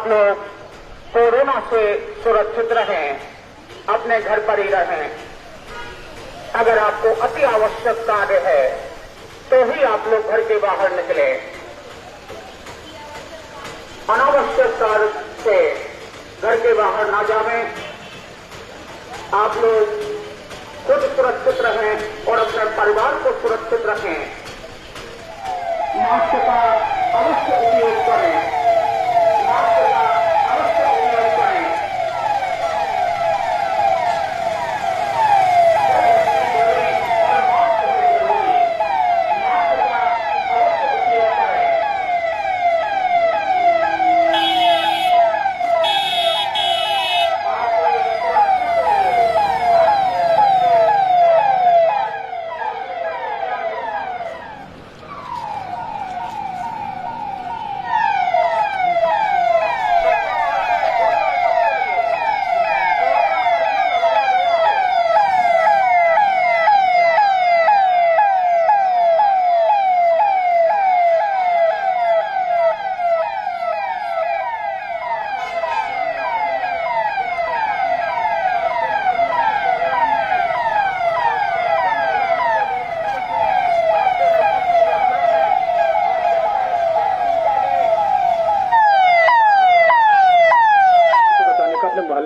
आप लोग कोरोना से सुरक्षित रहें, अपने घर पर ही रहें। अगर आपको अति आवश्यक कार्य है तो ही आप लोग घर के बाहर निकले। अनावश्यक कार्य से घर के बाहर ना जाएं। आप लोग खुद सुरक्षित रहें और अपने परिवार को सुरक्षित रखें। मास्क का अवश्य उपयोग करें। मास्क का अवश्य उपयोग करें।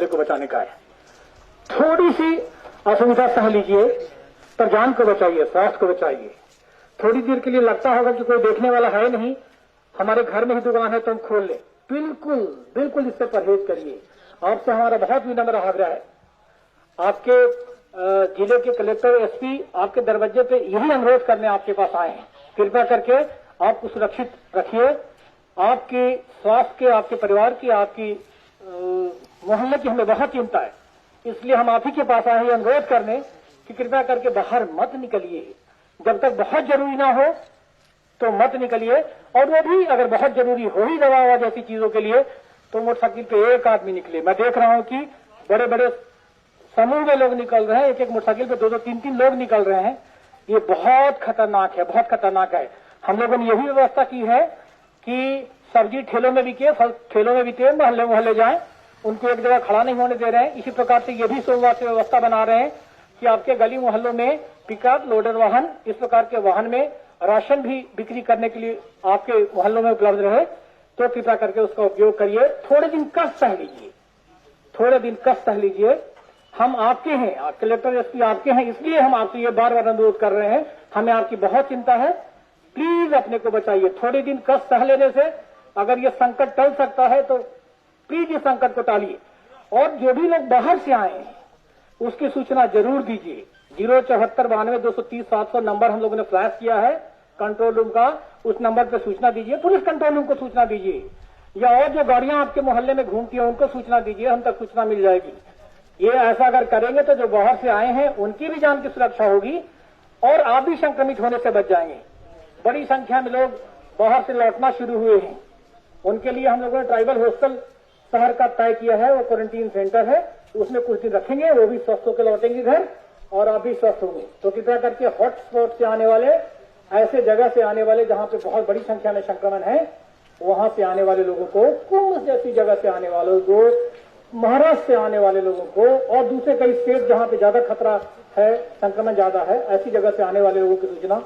को बचाने का है। थोड़ी सी असुविधा सह लीजिए, पर जान को बचाइए, स्वास्थ्य को बचाइए। थोड़ी देर के लिए लगता होगा कि कोई देखने वाला है नहीं, हमारे घर में ही दुकान है तो हम खोल लें, बिल्कुल बिल्कुल इससे परहेज करिए। आपसे हमारा बहुत विनम्र आग्रह है। आपके जिले के कलेक्टर, एसपी आपके दरवाजे पे यही अनुरोध करने आपके पास आए हैं। कृपया करके आपको सुरक्षित रखिए। आपके स्वास्थ्य के, आपके परिवार की, आपकी मोहल्ले की हमें बहुत चिंता है। इसलिए हम आप ही के पास आए हैं अनुरोध करने कि कृपया करके बाहर मत निकलिए। जब तक बहुत जरूरी ना हो तो मत निकलिए, और वो भी अगर बहुत जरूरी हो ही दवा ववा जैसी चीजों के लिए तो मोटरसाइकिल पे एक आदमी निकले। मैं देख रहा हूं कि बड़े बड़े समूह में लोग निकल रहे हैं, एक एक मोटरसाइकिल पे दो दो तीन तीन लोग निकल रहे हैं। ये बहुत खतरनाक है, बहुत खतरनाक है। हम लोगों ने यही व्यवस्था की है कि सब्जी ठेलों में बिके, फल ठेलों में बिके, मोहल्ले मोहल्ले जाए, उनको एक जगह खड़ा नहीं होने दे रहे हैं। इसी प्रकार से ये भी सोमवार से व्यवस्था बना रहे हैं कि आपके गली मोहल्लों में पिकअप, लोडर वाहन, इस प्रकार के वाहन में राशन भी बिक्री करने के लिए आपके मोहल्लों में उपलब्ध रहे, तो कृपया करके उसका उपयोग करिए। थोड़े दिन कष्ट सह लीजिए, थोड़े दिन कष्ट सह लीजिए। हम आपके हैं, कलेक्टर एसपी आपके हैं, इसलिए हम आपसे ये बार बार अनुरोध कर रहे हैं। हमें आपकी बहुत चिंता है, प्लीज अपने को बचाइए। थोड़े दिन कष्ट सह लेने से अगर ये संकट टल सकता है तो प्लीज इस संकट को टालिए। और जो भी लोग बाहर से आए हैं उसकी सूचना जरूर दीजिए। 0749230 नंबर हम लोगों ने फ्लैश किया है कंट्रोल रूम का, उस नंबर पर सूचना दीजिए। पुलिस कंट्रोल रूम को सूचना दीजिए, या और जो गाड़ियां आपके मोहल्ले में घूमती हैं उनको सूचना दीजिए, हम तक सूचना मिल जाएगी। ये ऐसा अगर करेंगे तो जो बाहर से आए हैं उनकी भी जान की सुरक्षा होगी और आप भी संक्रमित होने से बच जाएंगे। बड़ी संख्या में लोग बाहर से लौटना शुरू हुए हैं, उनके लिए हम लोगों ने ट्राइबल हॉस्टल शहर का तय किया है। वो क्वारंटीन सेंटर है, उसमें कुछ दिन रखेंगे, वो भी स्वस्थ होकर लौटेंगे घर और आप भी स्वस्थ होंगे। तो कृपया करके हॉटस्पॉट से आने वाले, ऐसे जगह से आने वाले जहां पे बहुत बड़ी संख्या में संक्रमण है, वहां से आने वाले लोगों को, कुंभ जैसी जगह से आने वालों को, महाराष्ट्र से आने वाले लोगों को और दूसरे कई स्टेट जहां पे ज्यादा खतरा है, संक्रमण ज्यादा है, ऐसी जगह से आने वाले लोगों की सूचना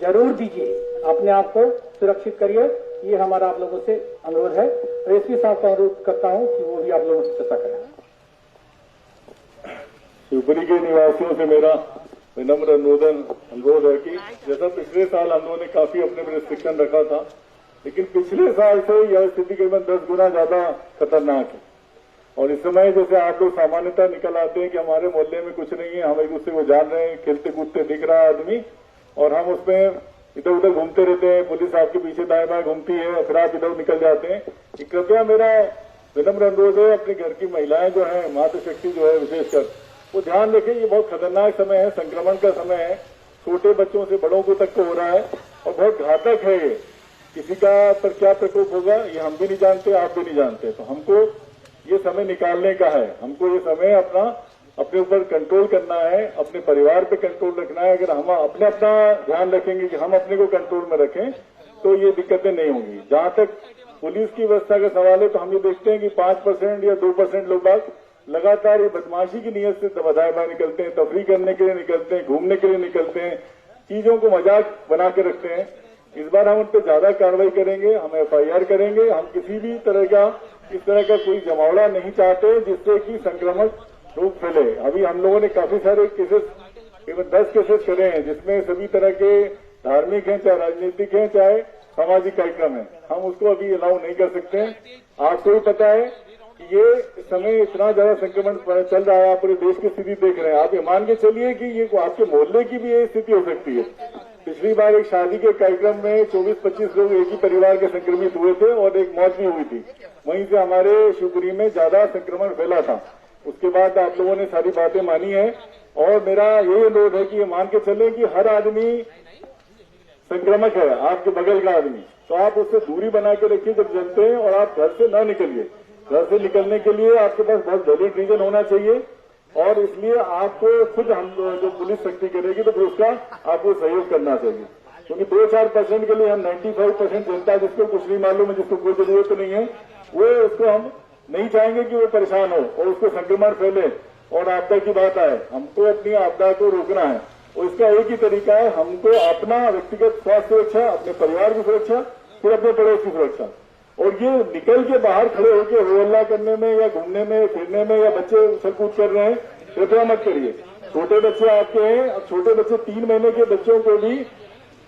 जरूर दीजिए। अपने आप को सुरक्षित करिए, ये हमारा आप लोगों से अनुरोध है। एसपी साहब को अनुरोध करता हूं कि वो भी आप लोगों से चर्चा करें। शिवपुरी के निवासियों से मेरा विनम्र अनुरोध है कि जैसा पिछले साल हम लोगों ने काफी अपने में रिस्ट्रिक्शन रखा था, लेकिन पिछले साल से यह स्थिति करीबन 10 गुना ज्यादा खतरनाक है। और इस समय जैसे आप लोग सामान्यतः निकल आते हैं कि हमारे मोहल्ले में कुछ नहीं है, हम एक दूसरे को जान रहे हैं, खेलते कूदते दिख रहा है आदमी, और हम उसमें इधर उधर घूमते रहते हैं, पुलिस आपके पीछे दाएं बाएं घूमती है, फिर आप इधर निकल जाते हैं। कृपया मेरा विनम्र अनुरोध है, अपने घर की महिलाएं जो है, मातृशक्ति जो है विशेषकर, वो ध्यान रखें। ये बहुत खतरनाक समय है, संक्रमण का समय है, छोटे बच्चों से बड़ों को तक को हो रहा है और बहुत घातक है। ये किसी का पर क्या प्रकोप होगा ये हम भी नहीं जानते, आप भी नहीं जानते। तो हमको ये समय निकालने का है, हमको ये समय अपने ऊपर कंट्रोल करना है, अपने परिवार पे कंट्रोल रखना है। अगर हम अपना ध्यान रखेंगे कि हम अपने को कंट्रोल में रखें तो ये दिक्कतें नहीं होंगी। जहां तक पुलिस की व्यवस्था का सवाल है तो हम ये देखते हैं कि 5% या 2% लोग बाग लगातार ये बदमाशी की नीयत से बदायबा निकलते हैं, तफरी करने के लिए निकलते हैं, घूमने के लिए निकलते हैं, चीजों को मजाक बना के रखते हैं। इस बार हम उन पर ज्यादा कार्रवाई करेंगे, हम FIR करेंगे। हम किसी भी तरह का इस तरह का कोई जमावड़ा नहीं चाहते जिससे कि संक्रमक रोग फैले। अभी हम लोगों ने काफी सारे केसेस, केवल 10 केसेस करे हैं जिसमें सभी तरह के धार्मिक हैं, चाहे राजनीतिक हैं, चाहे सामाजिक कार्यक्रम है। हम उसको अभी अलाउ नहीं कर सकते हैं। आपको भी पता है कि ये समय इतना ज्यादा संक्रमण चल रहा है, आप पूरे देश की स्थिति देख रहे हैं। आप ये मान के चलिए कि ये आपके मोहल्ले की भी ये स्थिति हो सकती है। पिछली बार एक शादी के कार्यक्रम में 24-25 लोग एक ही परिवार के संक्रमित हुए थे और एक मौत भी हुई थी। वहीं से हमारे शिवपुरी में ज्यादा संक्रमण फैला था। उसके बाद आप लोगों ने सारी बातें मानी है और मेरा यही अनुरोध है कि ये मान के चले कि हर आदमी संक्रमक है, आपके बगल का आदमी, तो आप उससे दूरी बना के रखिए जब चलते हैं, और आप घर से न निकलिए। घर से निकलने के लिए आपके पास बहुत वैलिड रीजन होना चाहिए और इसलिए आपको खुद हम जो पुलिस सख्ती करेगी तो फिर उसका आपको सहयोग करना चाहिए, क्योंकि 2-4% के लिए हम 95% जनता जिसको कुछ नहीं मालूम है, जिसको कोई जरूरत नहीं है, वो उसको हम नहीं चाहेंगे कि वो परेशान हो और उसको संक्रमण फैले और आपदा की बात आए। हमको अपनी आपदा को रोकना है और इसका एक ही तरीका है, हमको अपना व्यक्तिगत स्वास्थ्य सुरक्षा, अपने परिवार की सुरक्षा, फिर अपने पड़ोस की सुरक्षा। और ये निकल के बाहर खड़े होकर हो हल्ला करने में या घूमने में फिरने में या बच्चे उछल कूद कर रहे हैं, कृपया मत करिए। छोटे बच्चे आपके हैं, अब छोटे बच्चे 3 महीने के बच्चों को भी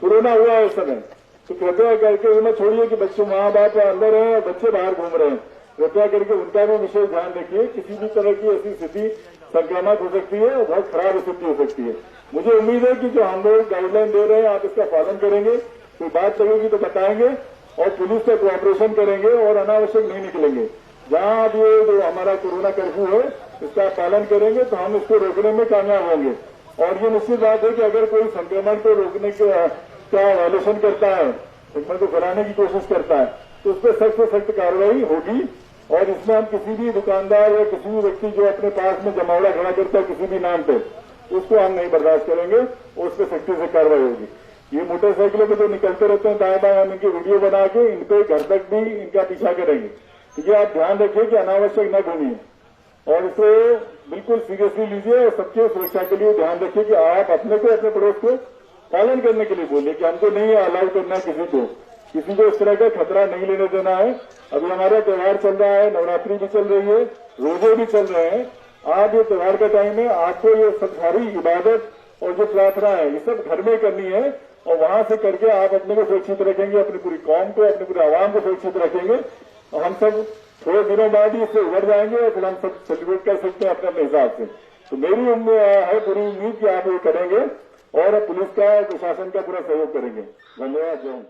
कोरोना हुआ है इस समय, तो कृपया करके उन्हें छोड़िए कि बच्चे माँ बाप अंदर हैं और बच्चे बाहर घूम रहे हैं। कृपया करके उनका भी विशेष ध्यान रखिए। किसी भी तरह की ऐसी स्थिति संक्रामक हो सकती है और बहुत खराब स्थिति हो सकती है। मुझे उम्मीद है कि जो हम लोग गाइडलाइन दे रहे हैं आप इसका पालन करेंगे, कोई बात लगेगी तो बताएंगे और पुलिस से कोऑपरेशन करेंगे और अनावश्यक नहीं निकलेंगे। जहां अब ये जो हमारा कोरोना कर्फ्यू है इसका पालन करेंगे तो हम इसको रोकने में कामयाब होंगे। और ये निश्चित बात है कि अगर कोई संक्रमण को रोकने का वायलेशन करता है, संक्रमण को फैलाने की कोशिश करता है, तो उस पर सख्त से सख्त कार्रवाई होगी। और इसमें हम किसी भी दुकानदार या किसी भी व्यक्ति जो अपने पास में जमावड़ा खड़ा करता है किसी भी नाम पे, उसको हम नहीं बर्दाश्त करेंगे और उस पर सख्ती से कार्रवाई होगी। ये मोटरसाइकिलों पे जो निकलते रहते हैं दाएं बाएं, हम इनकी वीडियो बना के इन पे घर तक भी इनका पीछा करेंगे। तो ये आप ध्यान रखिए कि अनावश्यक न घूमिए और इसे बिल्कुल सीरियसली लीजिए और सबके सुरक्षा के लिए ध्यान रखिए कि आप अपने को अपने पड़ोस को पालन करने के लिए बोलिए कि हमको नहीं अलाउ करना है, किसी को इस तरह का खतरा नहीं लेने देना है। अभी हमारा त्योहार चल रहा है, नवरात्रि भी चल रही है, रोजे भी चल रहे हैं। आज ये त्योहार का टाइम है, आपको ये सब सारी इबादत और जो प्रार्थना है ये सब घर में करनी है और वहां से करके आप अपने को सुरक्षित रखेंगे, अपनी पूरी कौम को, अपने पूरे आवाम को सुरक्षित रखेंगे और हम सब थोड़े दिनों बाद ही इससे उभर जाएंगे और फिर हम सब सेलिब्रेट कर सकते हैं अपने अपने हिसाब से। तो मेरी उम्मीद है, पूरी उम्मीद कि आप ये करेंगे और पुलिस का, प्रशासन का पूरा सहयोग करेंगे। धन्यवाद। जय हिंद।